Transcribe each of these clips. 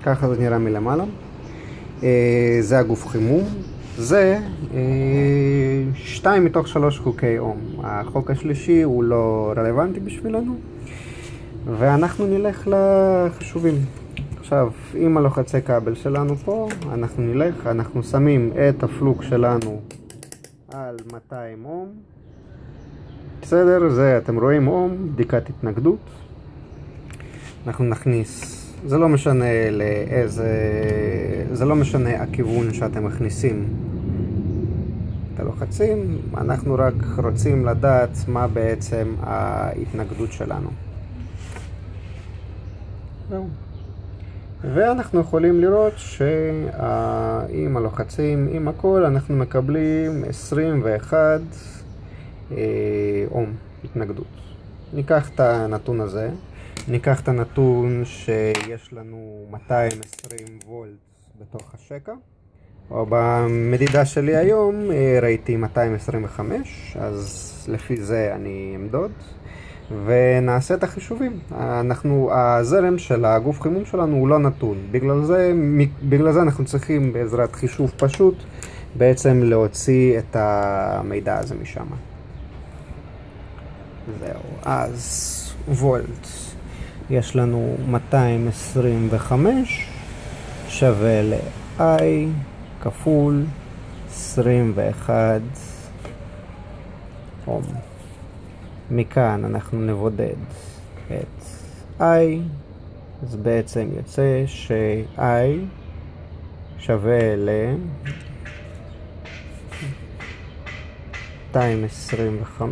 ככה זה נראה מלמעלה. זה הגוף חימום. זה 2 מתוך 3 חוקי אום. החוק השלישי הוא לא רלוונטי בשבילנו. ואנחנו נלך לחישובים. עכשיו, עם הלוחצי כבל שלנו פה, אנחנו שמים את הפלוק שלנו על 200 אום. בסדר, זה אתם רואים אום, בדיקת התנגדות. אנחנו נכניס, זה לא משנה הכיוון שאתם מכניסים את הלוחצים, אנחנו רק רוצים לדעת מה בעצם ההתנגדות שלנו. זהו. ואנחנו יכולים לראות שעם הלוחצים, עם הכל, אנחנו מקבלים 21 אום התנגדות. ניקח את הנתון הזה, ניקח את הנתון שיש לנו 220 וולט בתוך השקע, או במדידה שלי היום ראיתי 225, אז לפי זה אני אמדוד. ונעשה את החישובים. הזרם של הגוף חימום שלנו הוא לא נתון. בגלל זה אנחנו צריכים בעזרת חישוב פשוט בעצם להוציא את המידע הזה משם. זהו. אז וולט. יש לנו 225 שווה ל-I כפול 21 אום. מכאן אנחנו נבודד את I, אז בעצם יוצא ש-I שווה ל-225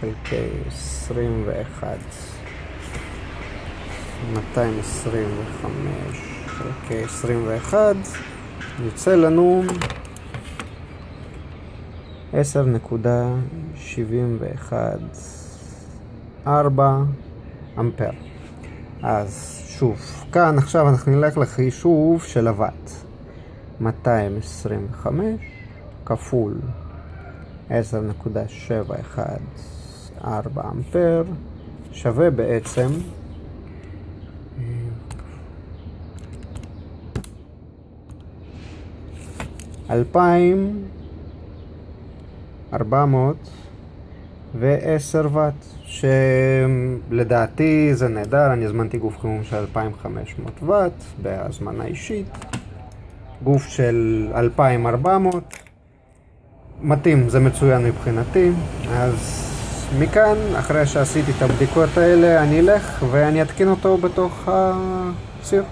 חלקי 21. 225 חלקי 21 יוצא לנו 10.714 אמפר. אז שוב, כאן עכשיו אנחנו נלך לחישוב של הוואט. 225 כפול 10.714 אמפר שווה בעצם 2,410 וואט, שלדעתי זה נהדר. אני הזמנתי גוף חימום של 2,500 וואט בהזמנה אישית, גוף של 2,400 מתאים, זה מצוין מבחינתי. אז מכאן, אחרי שעשיתי את הבדיקות האלה, אני אלך ואני אתקין אותו בתוך הציר.